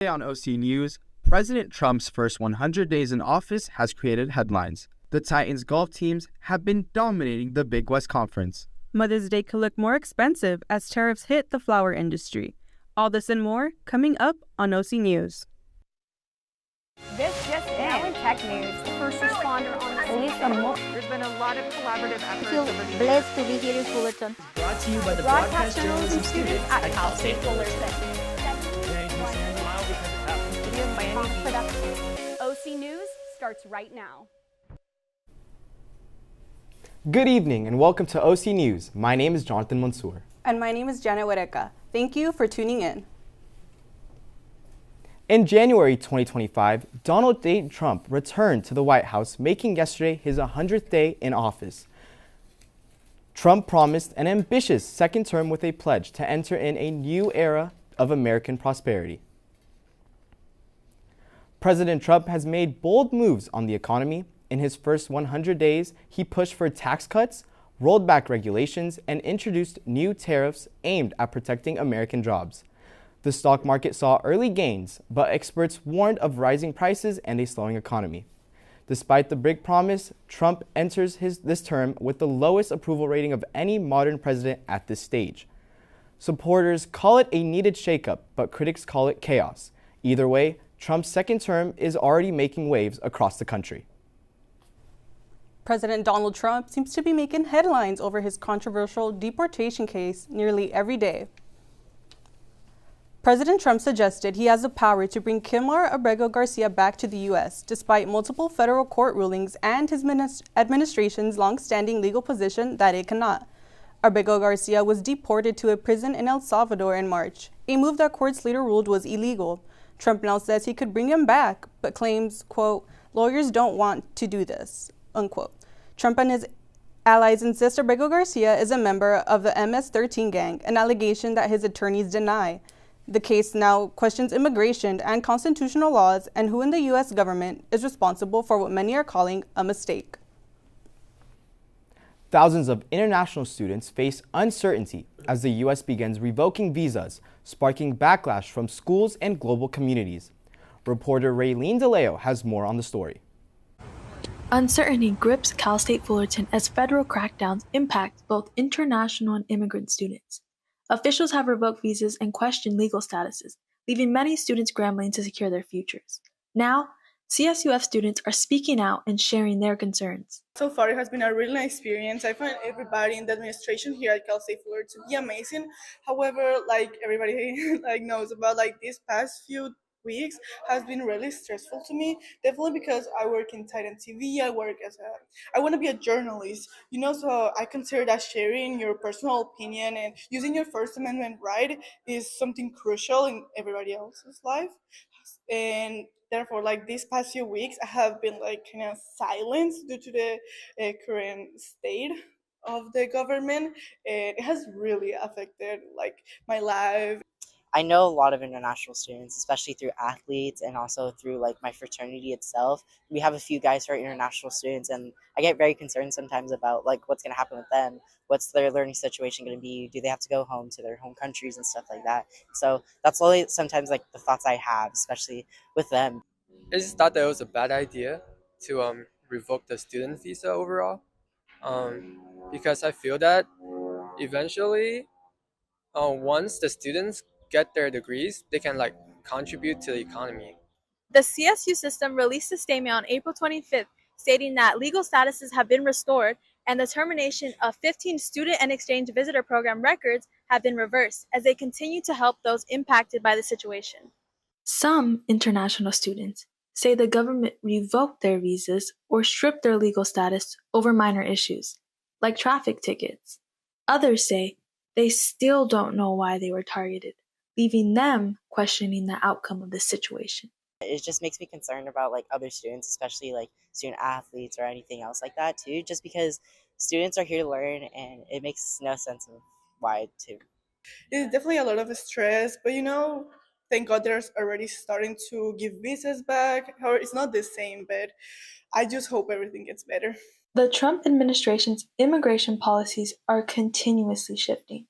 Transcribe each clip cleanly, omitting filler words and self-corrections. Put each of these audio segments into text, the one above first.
Today on OC News, President Trump's first 100 days in office has created headlines. The Titans golf teams have been dominating the Big West Conference. Mother's Day could look more expensive as tariffs hit the flower industry. All this and more coming up on OC News. This just now in tech news, the first responder on the scene. There's been a lot of collaborative efforts. I feel blessed to be here in Fullerton. Brought to you by the Broadcast journalism students at Cal State Fullerton. OC News starts right now. Good evening and welcome to OC News. My name is Jonathan Mansour. And my name is Janet Huereca. Thank you for tuning in. In January 2025, Donald J. Trump returned to the White House, making yesterday his 100th day in office. Trump promised an ambitious second term with a pledge to enter in a new era of American prosperity. President Trump has made bold moves on the economy. In his first 100 days, he pushed for tax cuts, rolled back regulations, and introduced new tariffs aimed at protecting American jobs. The stock market saw early gains, but experts warned of rising prices and a slowing economy. Despite the big promise, Trump enters this term with the lowest approval rating of any modern president at this stage. Supporters call it a needed shakeup, but critics call it chaos. Either way, Trump's second term is already making waves across the country. President Donald Trump seems to be making headlines over his controversial deportation case nearly every day. President Trump suggested he has the power to bring Kilmar Abrego Garcia back to the U.S., despite multiple federal court rulings and his administration's long-standing legal position that it cannot. Abrego Garcia was deported to a prison in El Salvador in March, a move that courts later ruled was illegal. Trump now says he could bring him back, but claims, quote, lawyers don't want to do this, unquote. Trump and his allies insist Abrego Garcia is a member of the MS-13 gang, an allegation that his attorneys deny. The case now questions immigration and constitutional laws and who in the U.S. government is responsible for what many are calling a mistake. Thousands of international students face uncertainty as the U.S. begins revoking visas, sparking backlash from schools and global communities. Reporter Raylene DeLeo has more on the story. Uncertainty grips Cal State Fullerton as federal crackdowns impact both international and immigrant students. Officials have revoked visas and questioned legal statuses, leaving many students scrambling to secure their futures. Now, CSUF students are speaking out and sharing their concerns. So far, it has been a really nice experience. I find everybody in the administration here at Cal State Fullerton to be amazing. However, like everybody knows about, these past few weeks has been really stressful to me. Definitely because I work in Titan TV. I want to be a journalist, so I consider that sharing your personal opinion and using your First Amendment right is something crucial in everybody else's life. And therefore, these past few weeks, I have been kind of silenced due to the current state of the government. And it has really affected my life. I know a lot of international students, especially through athletes and also through my fraternity itself. We have a few guys who are international students, and I get very concerned sometimes about what's going to happen with them. What's their learning situation going to be? Do they have to go home to their home countries and stuff like that? So that's only sometimes the thoughts I have, especially with them. I just thought that it was a bad idea to revoke the student visa overall, because I feel that eventually, once the students get their degrees, they can contribute to the economy. The CSU system released a statement on April 25th stating that legal statuses have been restored and the termination of 15 student and exchange visitor program records have been reversed as they continue to help those impacted by the situation. Some international students say the government revoked their visas or stripped their legal status over minor issues, like traffic tickets. Others say they still don't know why they were targeted, leaving them questioning the outcome of this situation. It just makes me concerned about other students, especially student athletes or anything else like that too, just because students are here to learn and it makes no sense of why too. It's definitely a lot of stress, but thank God they're already starting to give visas back. However, it's not the same, but I just hope everything gets better. The Trump administration's immigration policies are continuously shifting.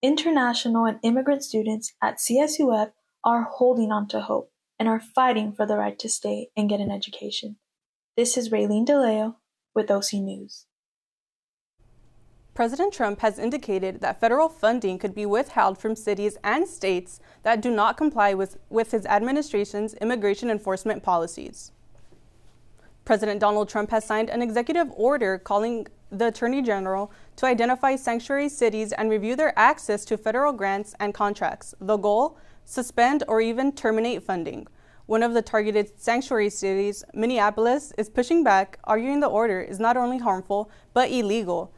International and immigrant students at CSUF are holding on to hope, and are fighting for the right to stay and get an education. This is Raylene DeLeo with OC News. President Trump has indicated that federal funding could be withheld from cities and states that do not comply with his administration's immigration enforcement policies. President Donald Trump has signed an executive order calling the Attorney General to identify sanctuary cities and review their access to federal grants and contracts. The goal? Suspend or even terminate funding. One of the targeted sanctuary cities, Minneapolis, is pushing back, arguing the order is not only harmful, but illegal.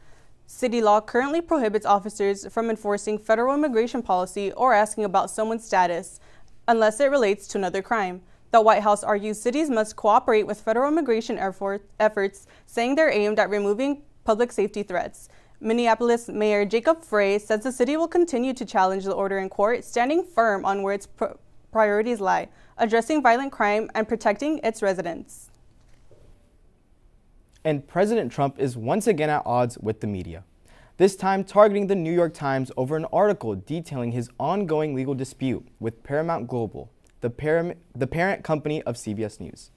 City law currently prohibits officers from enforcing federal immigration policy or asking about someone's status unless it relates to another crime. The White House argues cities must cooperate with federal immigration efforts, saying they're aimed at removing public safety threats. Minneapolis Mayor Jacob Frey says the city will continue to challenge the order in court, standing firm on where its priorities lie, addressing violent crime and protecting its residents. And President Trump is once again at odds with the media, this time targeting the New York Times over an article detailing his ongoing legal dispute with Paramount Global, the parent company of CBS News.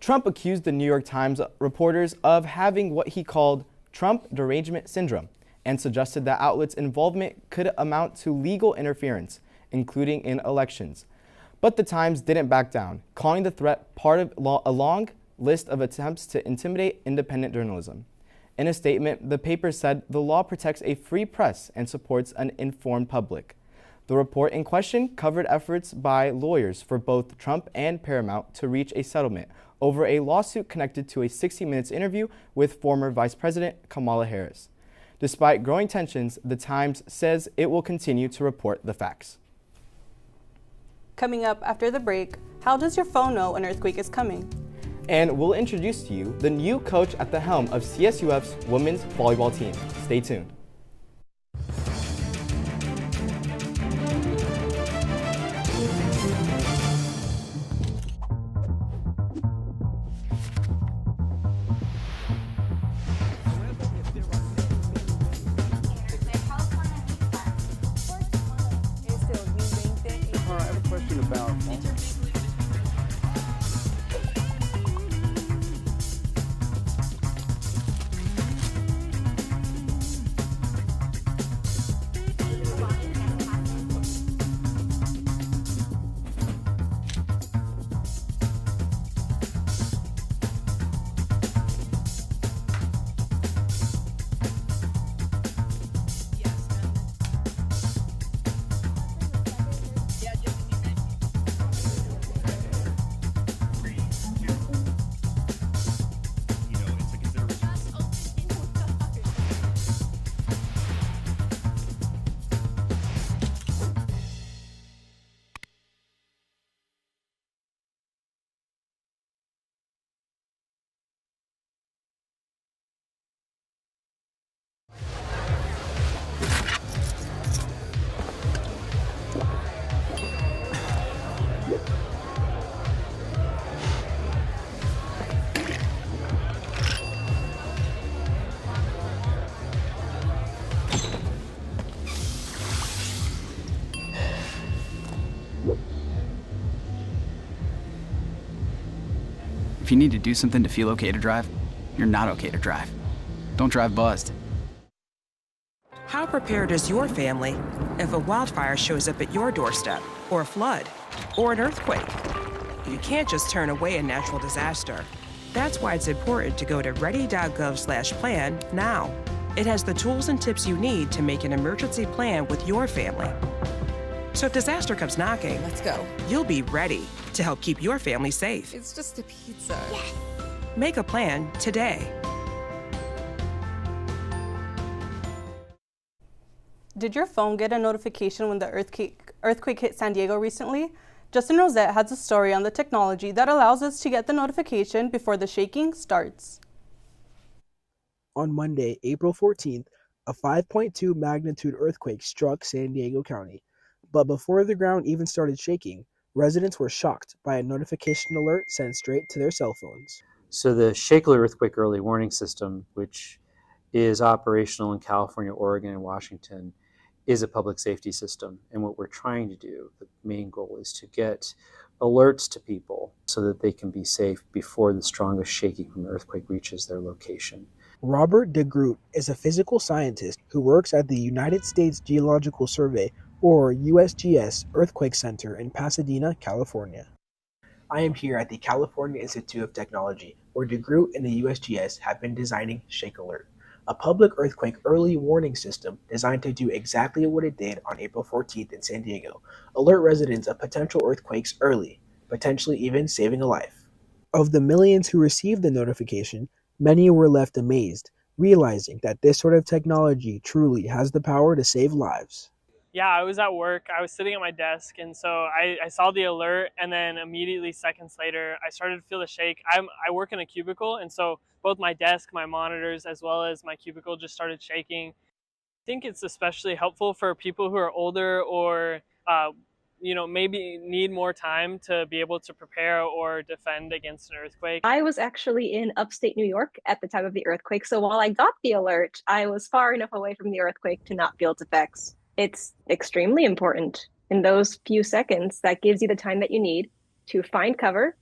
Trump accused the New York Times reporters of having what he called Trump derangement syndrome and suggested that outlets' involvement could amount to legal interference, including in elections. But the Times didn't back down, calling the threat part of a long list of attempts to intimidate independent journalism. In a statement, the paper said the law protects a free press and supports an informed public. The report in question covered efforts by lawyers for both Trump and Paramount to reach a settlement over a lawsuit connected to a 60 Minutes interview with former Vice President Kamala Harris. Despite growing tensions, the Times says it will continue to report the facts. Coming up after the break, how does your phone know an earthquake is coming? And we'll introduce to you the new coach at the helm of CSUF's women's volleyball team. Stay tuned. I have a question about If you need to do something to feel okay to drive, you're not okay to drive. Don't drive buzzed. How prepared is your family if a wildfire shows up at your doorstep, or a flood, or an earthquake? You can't just turn away a natural disaster. That's why it's important to go to ready.gov/plan now. It has the tools and tips you need to make an emergency plan with your family. So if disaster comes knocking, let's go. You'll be ready to help keep your family safe. It's just a pizza. Yes. Make a plan today. Did your phone get a notification when the earthquake hit San Diego recently? Justin Rosette has a story on the technology that allows us to get the notification before the shaking starts. On Monday, April 14th, a 5.2 magnitude earthquake struck San Diego County. But before the ground even started shaking, residents were shocked by a notification alert sent straight to their cell phones. So the Shakeler Earthquake Early Warning System, which is operational in California, Oregon, and Washington, is a public safety system. And what we're trying to do, the main goal, is to get alerts to people so that they can be safe before the strongest shaking from the earthquake reaches their location. Robert DeGroot is a physical scientist who works at the United States Geological Survey, or USGS, Earthquake Center in Pasadena, California. I am here at the California Institute of Technology, where DeGroot and the USGS have been designing Shake Alert, a public earthquake early warning system designed to do exactly what it did on April 14th in San Diego: alert residents of potential earthquakes early, potentially even saving a life. Of the millions who received the notification, many were left amazed, realizing that this sort of technology truly has the power to save lives. Yeah, I was at work. I was sitting at my desk, and so I saw the alert, and then immediately seconds later, I started to feel the shake. I work in a cubicle, and so both my desk, my monitors, as well as my cubicle just started shaking. I think it's especially helpful for people who are older or maybe need more time to be able to prepare or defend against an earthquake. I was actually in upstate New York at the time of the earthquake, so while I got the alert, I was far enough away from the earthquake to not feel its effects. It's extremely important. In those few seconds, that gives you the time that you need to find cover,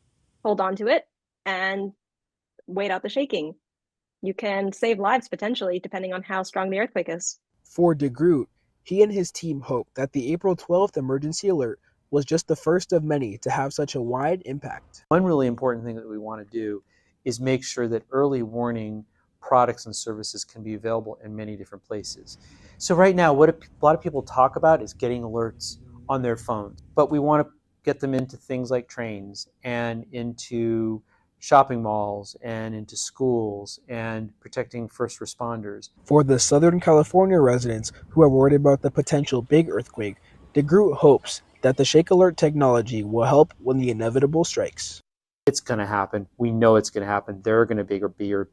hold on to it, and wait out the shaking. You can save lives potentially, depending on how strong the earthquake is. For DeGroot, he and his team hope that the April 12th emergency alert was just the first of many to have such a wide impact. One really important thing that we want to do is make sure that early warning products and services can be available in many different places. So right now, what a lot of people talk about is getting alerts on their phones, but we want to get them into things like trains and into shopping malls and into schools and protecting first responders. For the Southern California residents who are worried about the potential big earthquake, DeGroot hopes that the Shake Alert technology will help when the inevitable strikes. It's going to happen. We know it's going to happen. There are going to be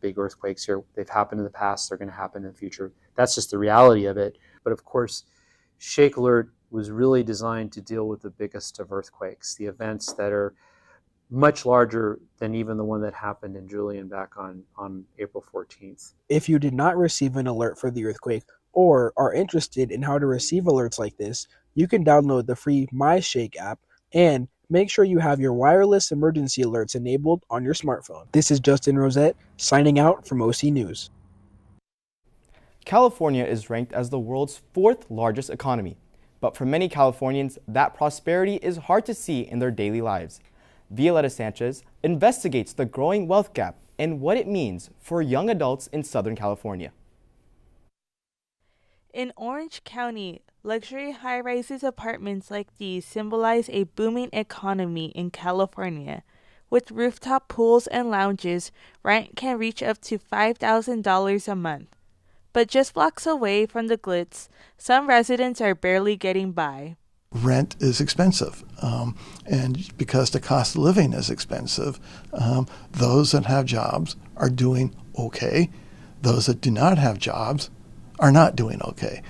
big earthquakes here. They've happened in the past. They're going to happen in the future. That's just the reality of it. But of course, Shake Alert was really designed to deal with the biggest of earthquakes, the events that are much larger than even the one that happened in Julian back on April 14th. If you did not receive an alert for the earthquake or are interested in how to receive alerts like this, you can download the free MyShake app and make sure you have your wireless emergency alerts enabled on your smartphone. This is Justin Rosette signing out from OC News. California is ranked as the world's 4th largest economy, but for many Californians, that prosperity is hard to see in their daily lives. Violeta Sanchez investigates the growing wealth gap and what it means for young adults in Southern California. In Orange County, luxury high-rises apartments like these symbolize a booming economy in California. With rooftop pools and lounges, rent can reach up to $5,000 a month. But just blocks away from the glitz, some residents are barely getting by. Rent is expensive, and because the cost of living is expensive, those that have jobs are doing okay. Those that do not have jobs are not doing okay.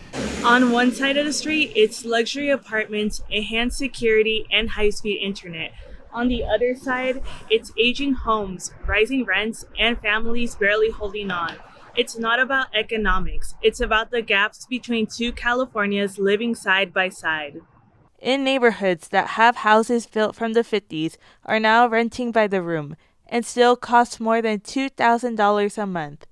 On one side of the street, it's luxury apartments, enhanced security, and high-speed internet. On the other side, it's aging homes, rising rents, and families barely holding on. It's not about economics. It's about the gaps between two Californias living side by side. In neighborhoods that have houses built from the 50s are now renting by the room and still cost more than $2,000 a month.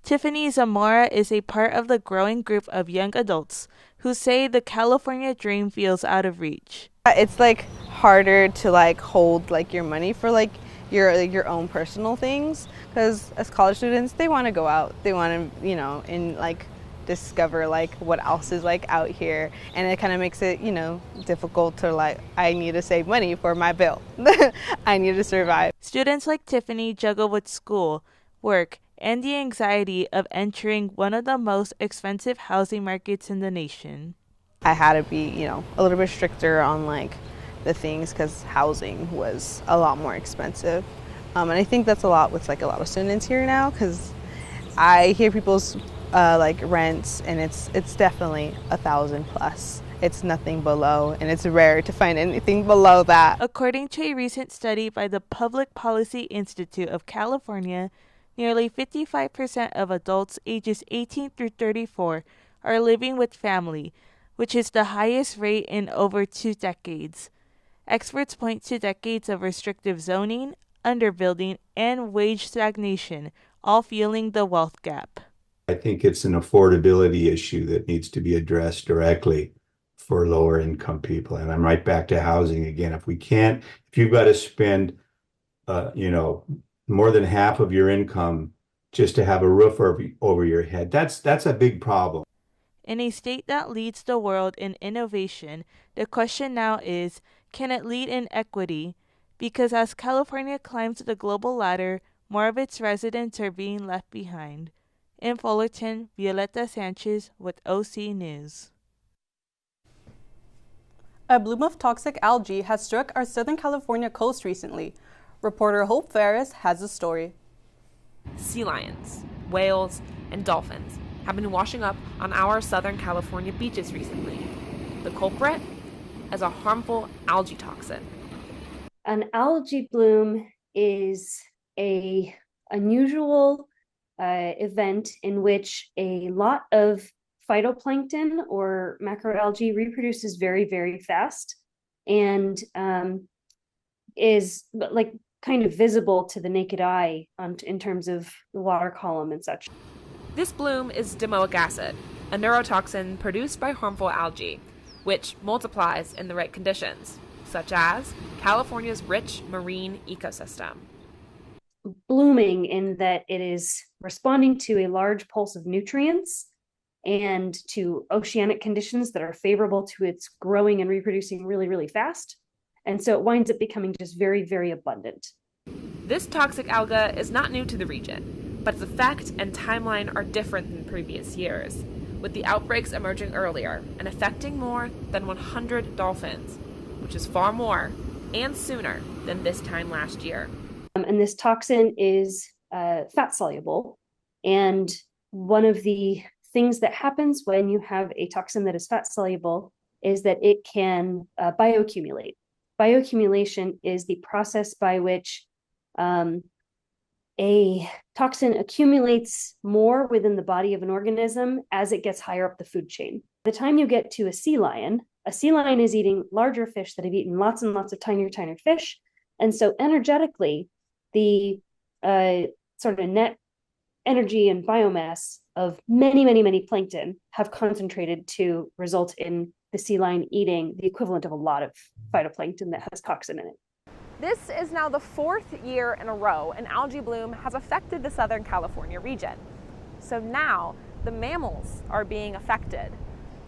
Tiffany Zamora is a part of the growing group of young adults who say the California dream feels out of reach. It's harder to hold your money for your own personal things, because as college students they want to go out, they want to discover what else is out here, and it kind of makes it difficult to I need to save money for my bill. I need to survive. Students like Tiffany juggle with school, work, and the anxiety of entering one of the most expensive housing markets in the nation. I had to be a little bit stricter on the things, because housing was a lot more expensive, and I think that's a lot with a lot of students here now, because I hear people's rents, and it's definitely $1,000 plus. It's nothing below, and it's rare to find anything below that. According to a recent study by the Public Policy Institute of California, nearly 55% of adults ages 18 through 34 are living with family, which is the highest rate in over 2 decades. Experts point to decades of restrictive zoning, underbuilding, and wage stagnation, all fueling the wealth gap. I think it's an affordability issue that needs to be addressed directly for lower income people. And I'm right back to housing again. If you've got to spend, more than half of your income just to have a roof over your head, that's a big problem. In a state that leads the world in innovation, the question now is, can it lead in equity? Because as California climbs the global ladder, more of its residents are being left behind. In Fullerton, Violeta Sanchez with OC News. A bloom of toxic algae has struck our Southern California coast recently. Reporter Hope Ferris has the story. Sea lions, whales, and dolphins have been washing up on our Southern California beaches recently. The culprit is a harmful algae toxin. An algae bloom is an unusual event in which a lot of phytoplankton or macroalgae reproduces very, very fast and is kind of visible to the naked eye in terms of the water column and such. This bloom is domoic acid, a neurotoxin produced by harmful algae, which multiplies in the right conditions, such as California's rich marine ecosystem. Blooming in that it is responding to a large pulse of nutrients and to oceanic conditions that are favorable to its growing and reproducing really, really fast. And so it winds up becoming just very, very abundant. This toxic alga is not new to the region, but its effect and timeline are different than previous years, with the outbreaks emerging earlier and affecting more than 100 dolphins, which is far more and sooner than this time last year. And this toxin is fat soluble. And one of the things that happens when you have a toxin that is fat soluble is that it can bioaccumulate. Bioaccumulation is the process by which a toxin accumulates more within the body of an organism as it gets higher up the food chain. By the time you get to a sea lion is eating larger fish that have eaten lots and lots of tinier fish. And so energetically, the sort of net energy and biomass of many, many, many plankton have concentrated to result in the sea lion eating the equivalent of a lot of phytoplankton that has toxin in it. This is now the 4th year in a row an algae bloom has affected the Southern California region. So now the mammals are being affected.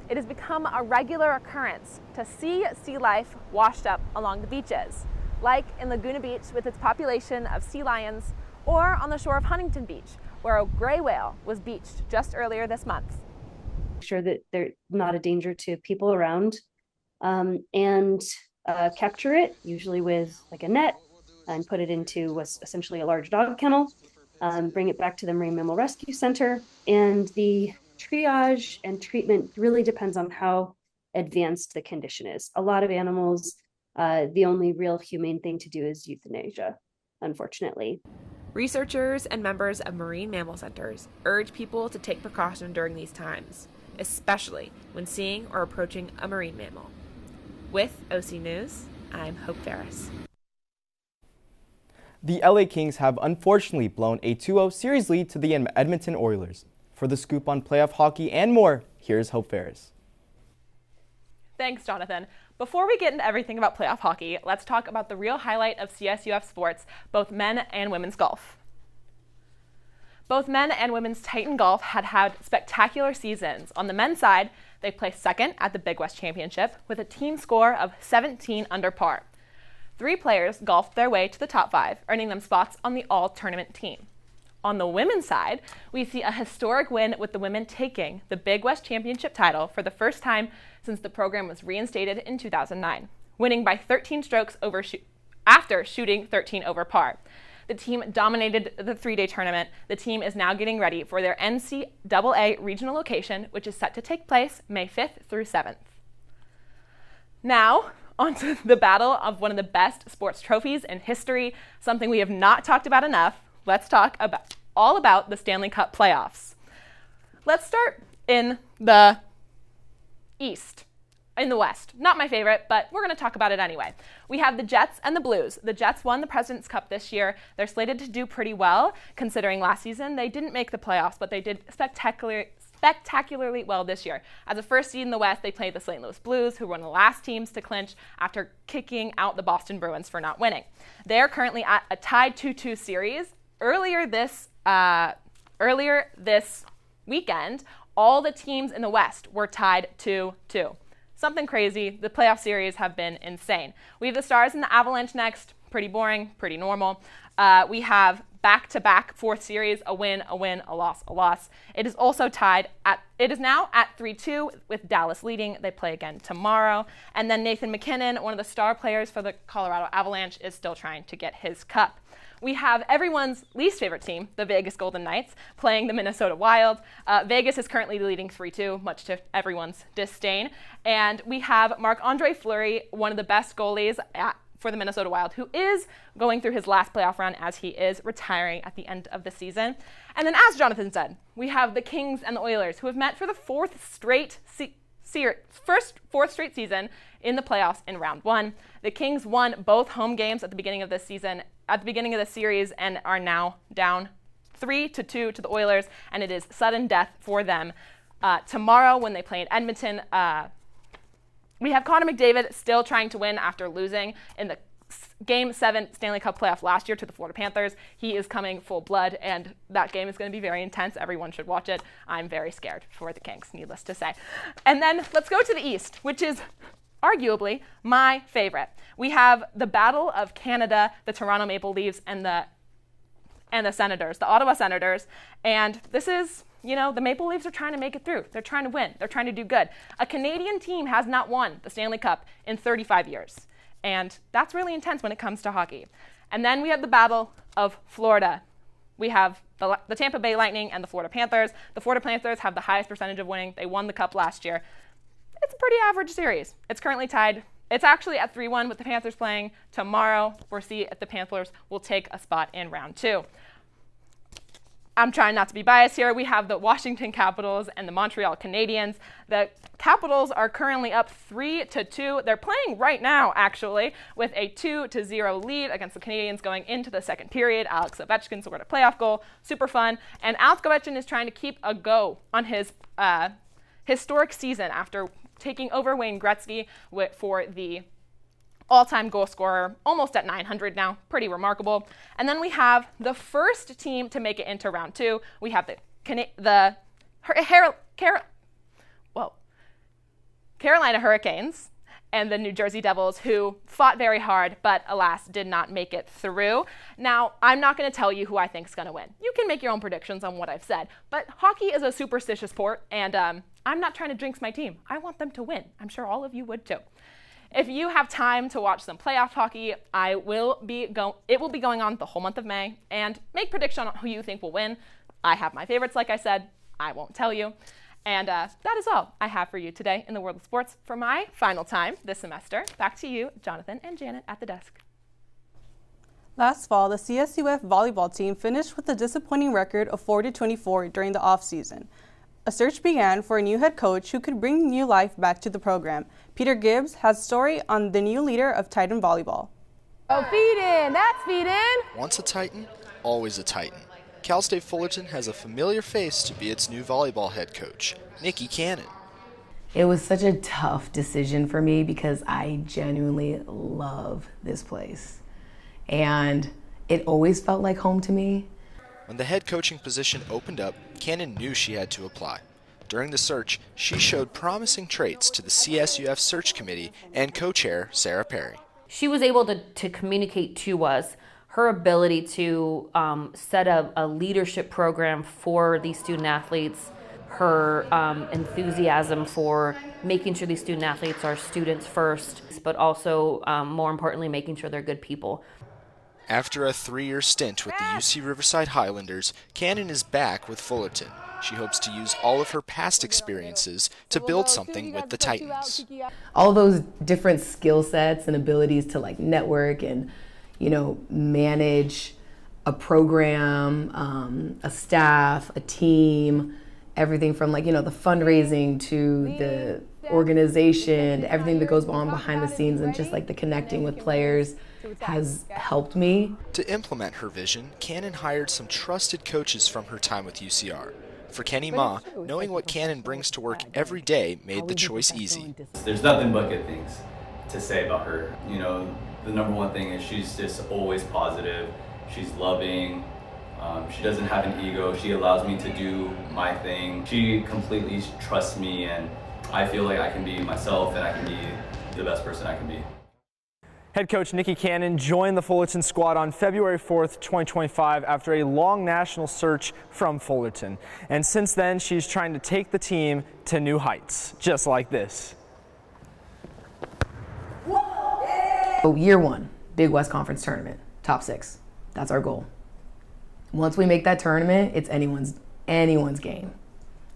It has become a regular occurrence to see sea life washed up along the beaches, like in Laguna Beach with its population of sea lions, or on the shore of Huntington Beach, where a gray whale was beached just earlier this month. Sure that they're not a danger to people around, and capture it, usually with like a net, and put it into what's essentially a large dog kennel, bring it back to the Marine Mammal Rescue Center. And the triage and treatment really depends on how advanced the condition is. A lot of animals, the only real humane thing to do is euthanasia, unfortunately. Researchers and members of marine mammal centers urge people to take precaution during these times, especially when seeing or approaching a marine mammal. With OC News, I'm Hope Ferris. The LA Kings have unfortunately blown a 2-0 series lead to the Edmonton Oilers. For the scoop on playoff hockey and more, here's Hope Ferris. Thanks, Jonathan. Before we get into everything about playoff hockey, let's talk about the real highlight of CSUF sports, both men and women's golf. Both men and women's Titan golf had spectacular seasons. On the men's side, they placed second at the Big West Championship with a team score of 17 under par. 3 players golfed their way to the top 5, earning them spots on the all-tournament team. On the women's side, we see a historic win with the women taking the Big West Championship title for the first time since the program was reinstated in 2009, winning by 13 strokes after shooting 13 over par. The team dominated the 3-day tournament. The team is now getting ready for their NCAA regional location, which is set to take place May 5th through 7th. Now, onto the battle of one of the best sports trophies in history, something we have not talked about enough. Let's talk all about the Stanley Cup playoffs. Let's start in the East. In the West. Not my favorite, but we're going to talk about it anyway. We have the Jets and the Blues. The Jets won the President's Cup this year. They're slated to do pretty well, considering last season they didn't make the playoffs, but they did spectacularly well this year. As a first seed in the West, they played the St. Louis Blues, who were one of the last teams to clinch after kicking out the Boston Bruins for not winning. They are currently at a tied 2-2 series. Earlier this weekend, all the teams in the West were tied 2-2. Something crazy. The playoff series have been insane. We have the Stars and the Avalanche next. Pretty boring, pretty normal. We have back-to-back fourth series, a win, a loss, a loss. It is also tied it is now at 3-2 with Dallas leading. They play again tomorrow. And then Nathan MacKinnon, one of the star players for the Colorado Avalanche, is still trying to get his cup. We have everyone's least favorite team, the Vegas Golden Knights, playing the Minnesota Wild. Vegas is currently leading 3-2, much to everyone's disdain. And we have Marc-Andre Fleury, one of the best goalies for the Minnesota Wild, who is going through his last playoff run as he is retiring at the end of the season. And then, as Jonathan said, we have the Kings and the Oilers, who have met for the fourth straight season in the playoffs in round one. The Kings won both home games at the beginning of this season, at the beginning of the series, and are now down 3-2 to the Oilers, and it is sudden death for them. Tomorrow, when they play in Edmonton, we have Connor McDavid still trying to win after losing in the Game 7 Stanley Cup playoff last year to the Florida Panthers. He is coming full blood, and that game is going to be very intense. Everyone should watch it. I'm very scared for the Kings, needless to say. And then let's go to the East, which is arguably my favorite. We have the Battle of Canada, the Toronto Maple Leafs, and the Senators, the Ottawa Senators. And this is, the Maple Leafs are trying to make it through. They're trying to win. They're trying to do good. A Canadian team has not won the Stanley Cup in 35 years. And that's really intense when it comes to hockey. And then we have the Battle of Florida. We have the Tampa Bay Lightning and the Florida Panthers. The Florida Panthers have the highest percentage of winning. They won the Cup last year. It's a pretty average series. It's currently tied. It's actually at 3-1 with the Panthers playing tomorrow. We'll see if the Panthers will take a spot in round 2. I'm trying not to be biased here. We have the Washington Capitals and the Montreal Canadiens. The Capitals are currently up 3-2. They're playing right now, actually, with a 2-0 lead against the Canadiens going into the second period. Alex Ovechkin scored a playoff goal. Super fun. And Alex Ovechkin is trying to keep a go on his historic season after taking over Wayne Gretzky for the all-time goal scorer, almost at 900 now, pretty remarkable. And then we have the first team to make it into round 2. We have the Carolina Hurricanes and the New Jersey Devils, who fought very hard, but alas, did not make it through. Now, I'm not going to tell you who I think is going to win. You can make your own predictions on what I've said, but hockey is a superstitious sport, and I'm not trying to jinx my team. I want them to win. I'm sure all of you would too. If you have time to watch some playoff hockey, it will be going on the whole month of May, and make predictions on who you think will win. I have my favorites, like I said. I won't tell you. And that is all I have for you today in the world of sports for my final time this semester. Back to you, Jonathan and Janet at the desk. Last fall, the CSUF volleyball team finished with a disappointing record of 4-24 during the off-season. A search began for a new head coach who could bring new life back to the program. Peter Gibbs has a story on the new leader of Titan Volleyball. Oh, feed in! That's feed in! Once a Titan, always a Titan. Cal State Fullerton has a familiar face to be its new volleyball head coach, Nikki Cannon. It was such a tough decision for me because I genuinely love this place. And it always felt like home to me. When the head coaching position opened up, Cannon knew she had to apply. During the search, she showed promising traits to the CSUF search committee and co-chair Sarah Perry. She was able to communicate to us her ability to set a leadership program for these student athletes, her enthusiasm for making sure these student athletes are students first, but also more importantly, making sure they're good people. After a 3-year stint with the UC Riverside Highlanders, Cannon is back with Fullerton. She hopes to use all of her past experiences to build something with the Titans. All those different skill sets and abilities to network and, manage a program, a staff, a team, everything from the fundraising to the organization, everything that goes on behind the scenes, and just like the connecting with players has helped me. To implement her vision, Cannon hired some trusted coaches from her time with UCR. For Kenny Ma, knowing what Cannon brings to work every day made the choice easy. There's nothing but good things to say about her. You know, the number one thing is she's just always positive. She's loving. She doesn't have an ego. She allows me to do my thing. She completely trusts me, and I feel like I can be myself and I can be the best person I can be. Head coach Nikki Cannon joined the Fullerton squad on February 4th, 2025 after a long national search from Fullerton. And since then, she's trying to take the team to new heights, just like this. So year one, Big West Conference tournament, top 6. That's our goal. Once we make that tournament, it's anyone's game,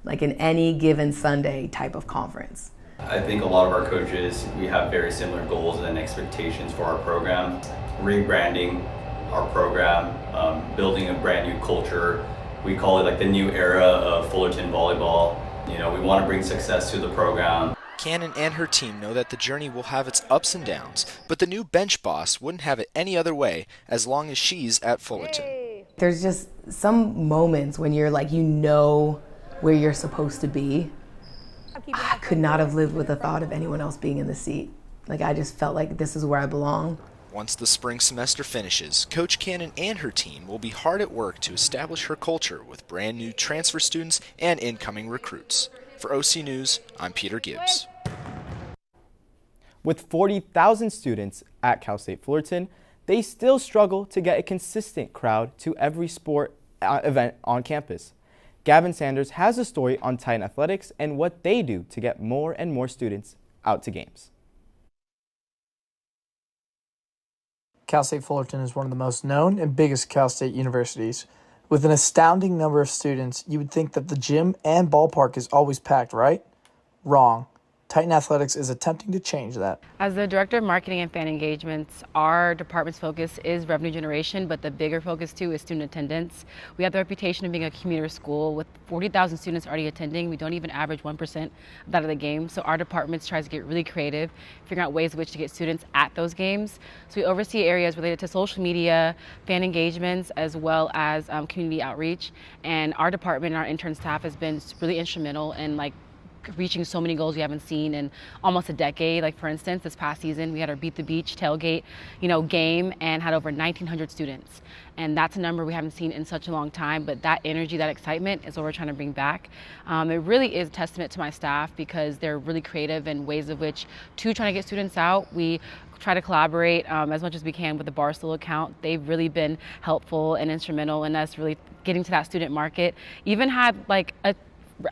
like in any given Sunday type of conference. I think a lot of our coaches, we have very similar goals and expectations for our program. Rebranding our program, building a brand new culture. We call it like the new era of Fullerton volleyball. You know, we want to bring success to the program. Cannon and her team know that the journey will have its ups and downs, but the new bench boss wouldn't have it any other way as long as she's at Fullerton. There's just some moments when you're like, you know where you're supposed to be. I could not have lived with the thought of anyone else being in the seat. Like, I just felt like this is where I belong. Once the spring semester finishes, Coach Cannon and her team will be hard at work to establish her culture with brand new transfer students and incoming recruits. For OC News, I'm Peter Gibbs. With 40,000 students at Cal State Fullerton, they still struggle to get a consistent crowd to every sport event on campus. Gavin Sanders has a story on Titan Athletics and what they do to get more and more students out to games. Cal State Fullerton is one of the most known and biggest Cal State universities. With an astounding number of students, you would think that the gym and ballpark is always packed, right? Wrong. Titan Athletics is attempting to change that. As the Director of Marketing and Fan Engagements, our department's focus is revenue generation, but the bigger focus too is student attendance. We have the reputation of being a commuter school. With 40,000 students already attending, we don't even average 1% of that of the game. So our department tries to get really creative, figuring out ways in which to get students at those games. So we oversee areas related to social media, fan engagements, as well as community outreach. And our department and our intern staff has been really instrumental in reaching so many goals we haven't seen in almost a decade. Like, for instance, this past season we had our Beat the Beach tailgate, game and had over 1,900 students. And that's a number we haven't seen in such a long time, but that energy, that excitement is what we're trying to bring back. It really is a testament to my staff because they're really creative in ways of which to trying to get students out. We try to collaborate as much as we can with the Barstool account. They've really been helpful and instrumental in us really getting to that student market. Even had a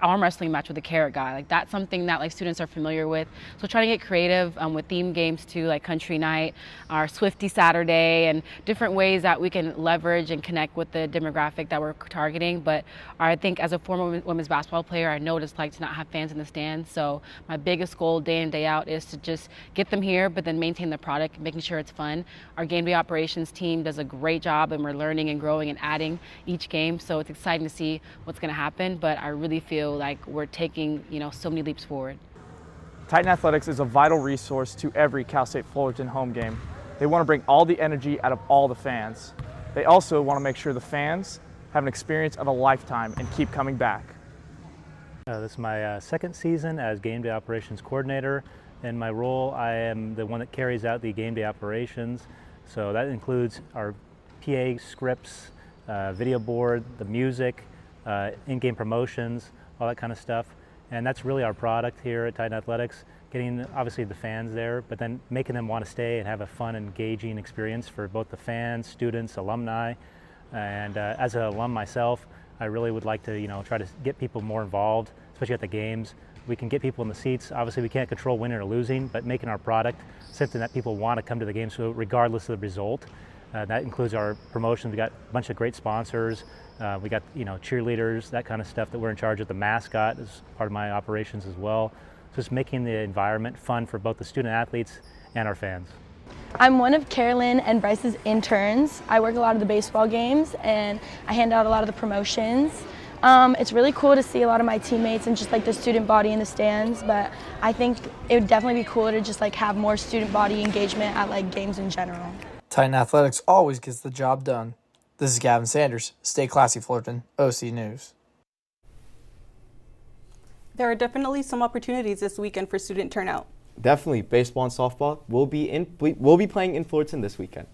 arm wrestling match with a carrot guy. That's something that students are familiar with. So trying to get creative with theme games too, like Country Night, our Swifty Saturday, and different ways that we can leverage and connect with the demographic that we're targeting. But I think as a former women's basketball player, I know what it's like to not have fans in the stands. So my biggest goal day in, day out is to just get them here, but then maintain the product, making sure it's fun. Our game day operations team does a great job, and we're learning and growing and adding each game. So it's exciting to see what's going to happen, but I really feel like we're taking, so many leaps forward. Titan Athletics is a vital resource to every Cal State Fullerton home game. They want to bring all the energy out of all the fans. They also want to make sure the fans have an experience of a lifetime and keep coming back. This is my second season as Game Day Operations Coordinator. In my role, I am the one that carries out the game day operations. So that includes our PA scripts, video board, the music, in-game promotions, all that kind of stuff. And that's really our product here at Titan Athletics, getting obviously the fans there, but then making them want to stay and have a fun, engaging experience for both the fans, students, alumni. And as an alum myself, I really would like to try to get people more involved, especially at the games. We can get people in the seats. Obviously we can't control winning or losing, but making our product something that people want to come to the game, so regardless of the result. That includes our promotions. We got a bunch of great sponsors. We got cheerleaders, that kind of stuff that we're in charge of. The mascot is part of my operations as well. So just making the environment fun for both the student athletes and our fans. I'm one of Carolyn and Bryce's interns. I work a lot of the baseball games and I hand out a lot of the promotions. It's really cool to see a lot of my teammates and just like the student body in the stands, but I think it would definitely be cooler to just like have more student body engagement at like games in general. Titan Athletics always gets the job done. This is Gavin Sanders. Stay classy, Fullerton. OC News. There are definitely some opportunities this weekend for student turnout. Definitely, baseball and softball will be playing in Fullerton this weekend.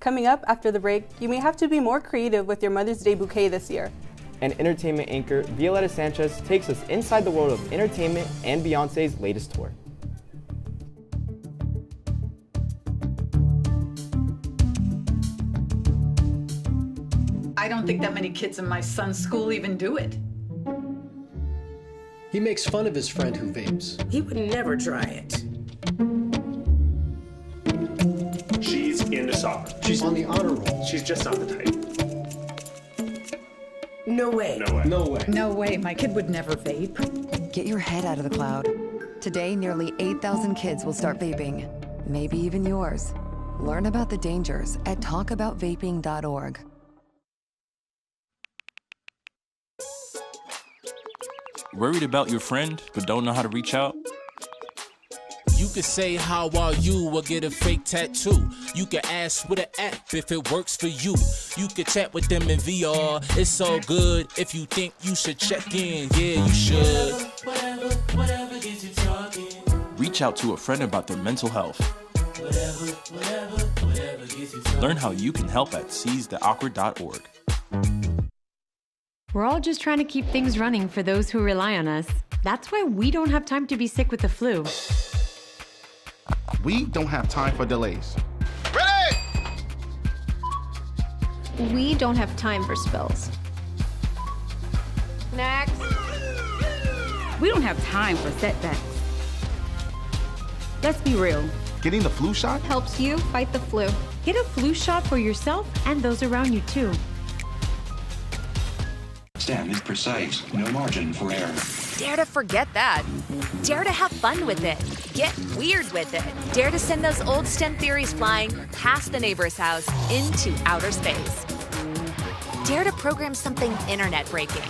Coming up after the break, you may have to be more creative with your Mother's Day bouquet this year. And entertainment anchor Violetta Sanchez takes us inside the world of entertainment and Beyonce's latest tour. I don't think that many kids in my son's school even do it. He makes fun of his friend who vapes. He would never try it. She's into soccer. She's on the honor roll. She's just not the type. No way. No way. No way. No way, my kid would never vape. Get your head out of the cloud. Today, nearly 8,000 kids will start vaping. Maybe even yours. Learn about the dangers at talkaboutvaping.org. Worried about your friend, but don't know how to reach out? You could say, how are you, or get a fake tattoo. You could ask with an app if it works for you. You could chat with them in VR, it's all good. If you think you should check in, yeah, you should. Whatever gets you talking. Reach out to a friend about their mental health. Whatever gets you talking. Learn how you can help at seizetheawkward.org. We're all just trying to keep things running for those who rely on us. That's why we don't have time to be sick with the flu. We don't have time for delays. Ready! We don't have time for spills. Next. We don't have time for setbacks. Let's be real. Getting the flu shot helps you fight the flu. Get a flu shot for yourself and those around you too. STEM is precise, no margin for error. Dare to forget that. Dare to have fun with it. Get weird with it. Dare to send those old STEM theories flying past the neighbor's house into outer space. Dare to program something internet-breaking,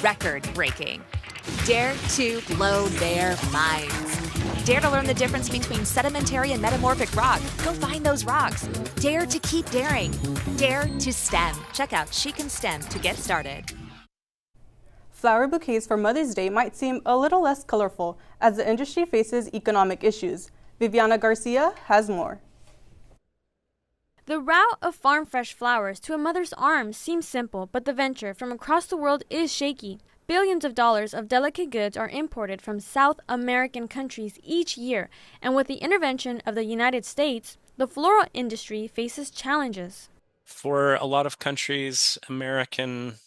record-breaking. Dare to blow their minds. Dare to learn the difference between sedimentary and metamorphic rock. Go find those rocks. Dare to keep daring. Dare to STEM. Check out She Can STEM to get started. Flower bouquets for Mother's Day might seem a little less colorful as the industry faces economic issues. Viviana Garcia has more. The route of farm fresh flowers to a mother's arms seems simple, but the venture from across the world is shaky. Billions of dollars of delicate goods are imported from South American countries each year, and with the intervention of the United States, the floral industry faces challenges. For a lot of countries, American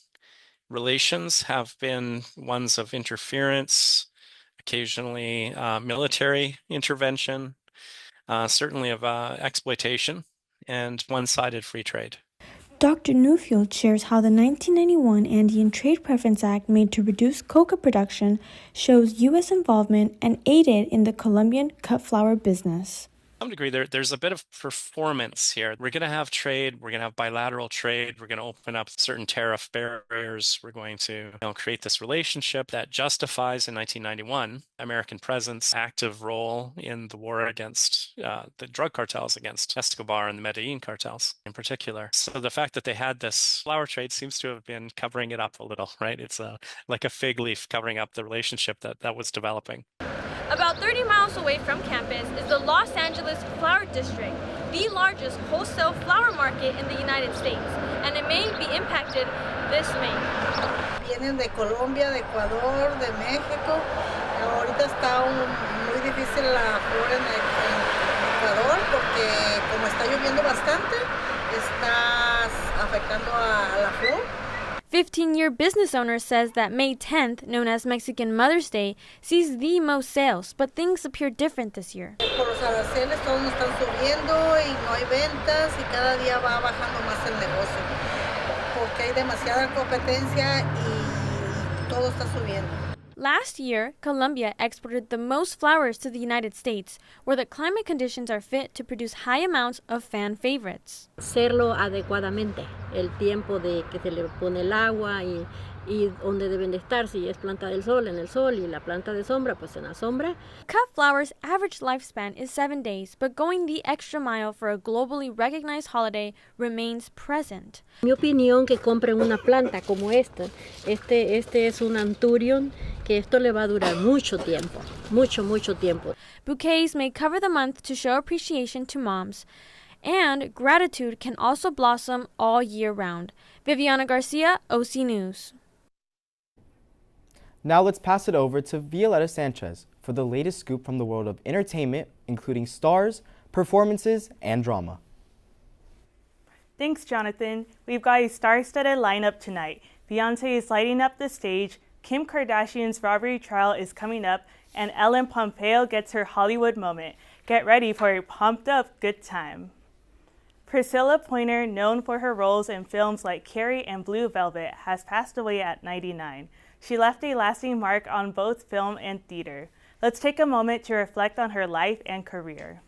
relations have been ones of interference, occasionally military intervention, certainly of exploitation, and one-sided free trade. Dr. Newfield shares how the 1991 Andean Trade Preference Act made to reduce coca production shows U.S. involvement and aided in the Colombian cut flower business. To some degree, there's a bit of performance here. We're going to have trade. We're going to have bilateral trade. We're going to open up certain tariff barriers. We're going to create this relationship that justifies, in 1991, American presence, active role in the war against the drug cartels, against Escobar and the Medellin cartels in particular. So the fact that they had this flower trade seems to have been covering it up a little, right? It's like a fig leaf covering up the relationship that was developing. About 30 miles away from campus is the Los Angeles Flower District, the largest wholesale flower market in the United States, and it may be impacted this May. Vienen de Colombia, de Ecuador, de México. Ahorita está muy difícil la flor en Ecuador porque como está lloviendo bastante, está afectando a la flor. 15-year business owner says that May 10th, known as Mexican Mother's Day, sees the most sales, but things appear different this year. Por los aranceles todos nos están subiendo y no hay ventas y cada día va bajando más el negocio porque hay demasiada competencia y todo está subiendo. Last year, Colombia exported the most flowers to the United States, where the climate conditions are fit to produce high amounts of fan favorites. Hacerlo adecuadamente, el tiempo de que se le pone el agua y y donde deben de estar, si es planta del sol, en el sol, y la planta de sombra, pues en la sombra. Cut flowers' average lifespan is 7 days, but going the extra mile for a globally recognized holiday remains present. Mi opinión, que compren una planta como esta. Este es un anturion, que esto le va a durar mucho tiempo, mucho tiempo. Bouquets may cover the month to show appreciation to moms, and gratitude can also blossom all year round. Viviana Garcia, OC News. Now let's pass it over to Violeta Sanchez for the latest scoop from the world of entertainment, including stars, performances, and drama. Thanks, Jonathan. We've got a star-studded lineup tonight. Beyoncé is lighting up the stage, Kim Kardashian's robbery trial is coming up, and Ellen Pompeo gets her Hollywood moment. Get ready for a pumped-up good time. Priscilla Pointer, known for her roles in films like Carrie and Blue Velvet, has passed away at 99. She left a lasting mark on both film and theater. Let's take a moment to reflect on her life and career.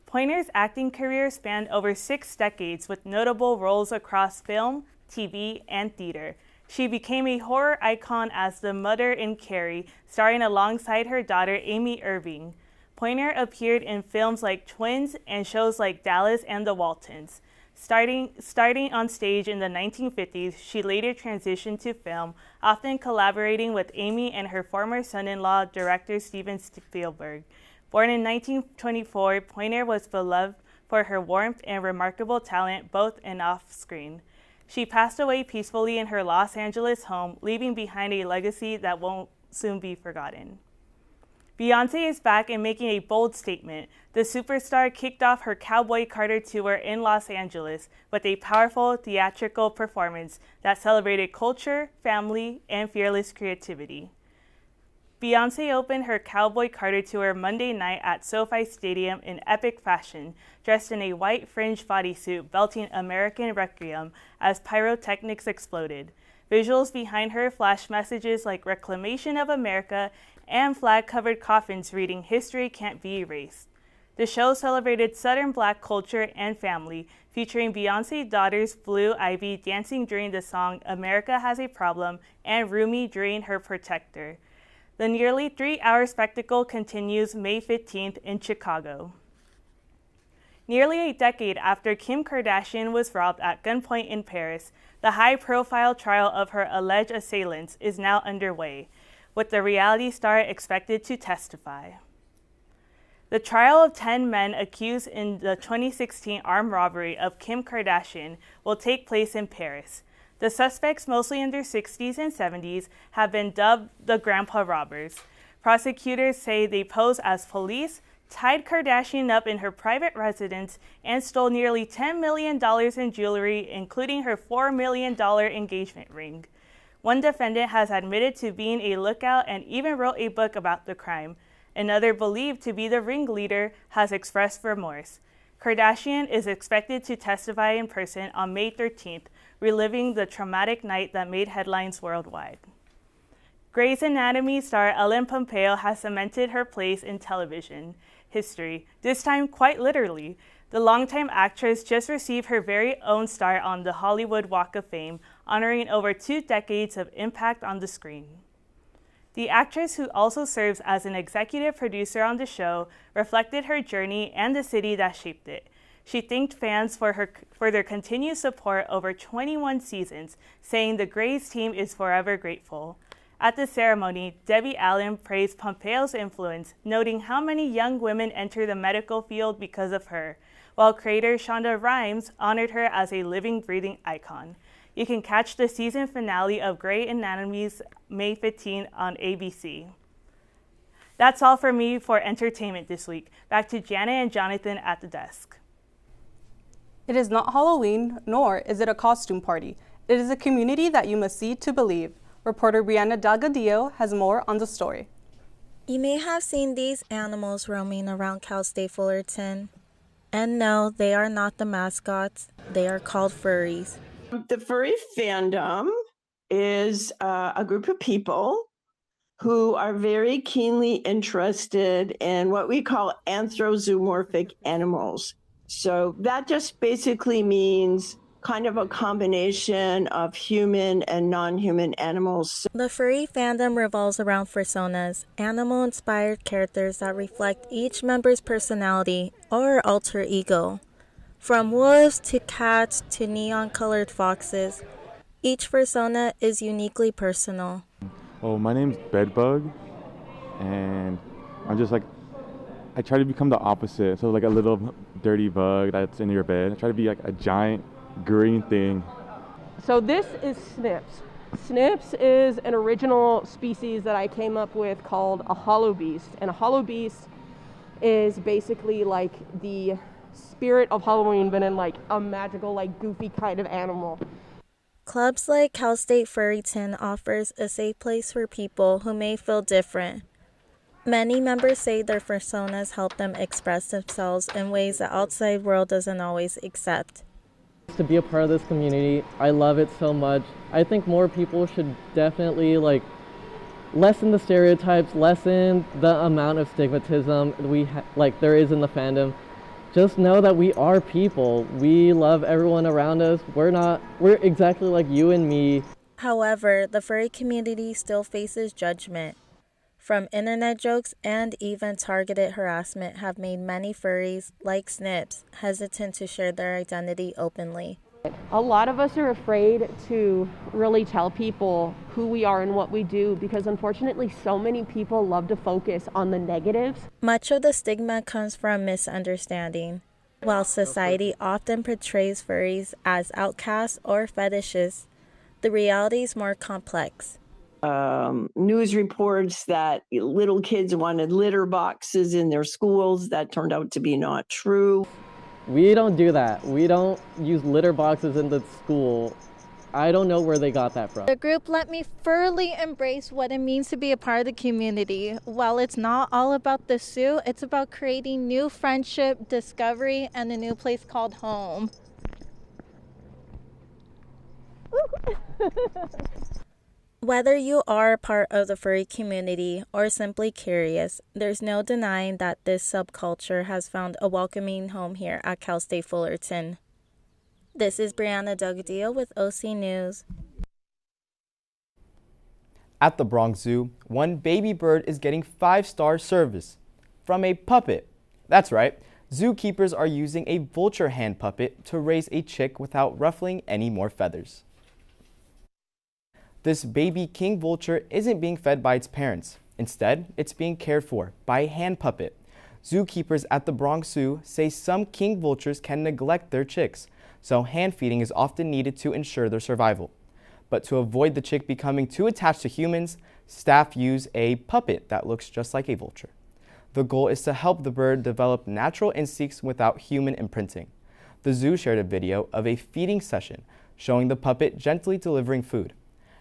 Pointer's acting career spanned over 6 decades with notable roles across film, TV, and theater. She became a horror icon as the mother in Carrie, starring alongside her daughter Amy Irving. Pointer appeared in films like Twins and shows like Dallas and The Waltons. Starting on stage in the 1950s, she later transitioned to film, often collaborating with Amy and her former son-in-law, director Steven Spielberg. Born in 1924, Pointer was beloved for her warmth and remarkable talent both and off-screen. She passed away peacefully in her Los Angeles home, leaving behind a legacy that won't soon be forgotten. Beyoncé is back and making a bold statement. The superstar kicked off her Cowboy Carter tour in Los Angeles with a powerful theatrical performance that celebrated culture, family, and fearless creativity. Beyoncé opened her Cowboy Carter tour Monday night at SoFi Stadium in epic fashion, dressed in a white fringe bodysuit belting American Requiem as pyrotechnics exploded. Visuals behind her flash messages like Reclamation of America and flag-covered coffins reading History Can't Be Erased. The show celebrated Southern Black culture and family, featuring Beyoncé's daughters Blue Ivy dancing during the song America Has a Problem and Rumi during her Protector. The nearly 3-hour spectacle continues May 15th in Chicago. Nearly a decade after Kim Kardashian was robbed at gunpoint in Paris, the high-profile trial of her alleged assailants is now underway, with the reality star expected to testify. The trial of 10 men accused in the 2016 armed robbery of Kim Kardashian will take place in Paris. The suspects, mostly in their 60s and 70s, have been dubbed the Grandpa Robbers. Prosecutors say they pose as police, tied Kardashian up in her private residence, and stole nearly $10 million in jewelry, including her $4 million engagement ring. One defendant has admitted to being a lookout and even wrote a book about the crime. Another, believed to be the ringleader, has expressed remorse. Kardashian is expected to testify in person on May 13th, reliving the traumatic night that made headlines worldwide. Grey's Anatomy star Ellen Pompeo has cemented her place in television history, this time quite literally. The longtime actress just received her very own star on the Hollywood Walk of Fame, honoring over 2 decades of impact on the screen. The actress, who also serves as an executive producer on the show, reflected her journey and the city that shaped it. She thanked fans for their continued support over 21 seasons, saying the Grey's team is forever grateful. At the ceremony, Debbie Allen praised Pompeo's influence, noting how many young women enter the medical field because of her, while creator Shonda Rhimes honored her as a living, breathing icon. You can catch the season finale of Grey's Anatomy's May 15 on ABC. That's all for me for entertainment this week. Back to Janet and Jonathan at the desk. It is not Halloween, nor is it a costume party. It is a community that you must see to believe. Reporter Brianna Delgadillo has more on the story. You may have seen these animals roaming around Cal State Fullerton. And no, they are not the mascots. They are called furries. The furry fandom is a group of people who are very keenly interested in what we call anthropomorphic animals. So that just basically means kind of a combination of human and non-human animals. The furry fandom revolves around personas, animal-inspired characters that reflect each member's personality or alter ego. From wolves to cats to neon-colored foxes, each persona is uniquely personal. Oh, my name's Bedbug, and I'm just like, I try to become the opposite. So like a little dirty bug that's in your bed. I try to be like a giant green thing. So this is Snips. Snips is an original species that I came up with called a hollow beast. And a hollow beast is basically like the spirit of Halloween, but in like a magical, like goofy kind of animal. Clubs like Cal State Fullerton offers a safe place for people who may feel different. Many members say their personas help them express themselves in ways the outside world doesn't always accept. To be a part of this community, I love it so much. I think more people should definitely lessen the stereotypes, lessen the amount of stigmatism there is in the fandom. Just know that we are people. We love everyone around us. We're exactly like you and me. However, the furry community still faces judgment. From internet jokes and even targeted harassment have made many furries, like Snips, hesitant to share their identity openly. A lot of us are afraid to really tell people who we are and what we do because unfortunately so many people love to focus on the negatives. Much of the stigma comes from misunderstanding. While society often portrays furries as outcasts or fetishes, the reality is more complex. News reports that little kids wanted litter boxes in their schools. That turned out to be not true. We don't do that. We don't use litter boxes in the school. I don't know where they got that from. The group let me thoroughly embrace what it means to be a part of the community. While it's not all about the zoo, it's about creating new friendship, discovery, and a new place called home. Whether you are a part of the furry community or simply curious, there's no denying that this subculture has found a welcoming home here at Cal State Fullerton. This is Brianna Dogadillo with OC News. At the Bronx Zoo, one baby bird is getting 5-star service from a puppet. That's right, zookeepers are using a vulture hand puppet to raise a chick without ruffling any more feathers. This baby king vulture isn't being fed by its parents. Instead, it's being cared for by a hand puppet. Zookeepers at the Bronx Zoo say some king vultures can neglect their chicks, so hand feeding is often needed to ensure their survival. But to avoid the chick becoming too attached to humans, staff use a puppet that looks just like a vulture. The goal is to help the bird develop natural instincts without human imprinting. The zoo shared a video of a feeding session showing the puppet gently delivering food,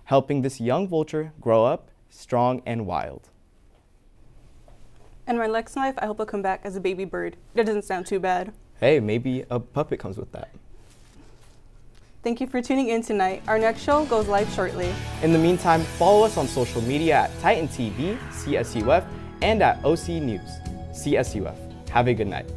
helping this young vulture grow up strong and wild. And my next life, I hope I'll come back as a baby bird. That doesn't sound too bad. Hey, maybe a puppet comes with that. Thank you for tuning in tonight. Our next show goes live shortly. In the meantime, follow us on social media at Titan TV, CSUF, and at OC News, CSUF. Have a good night.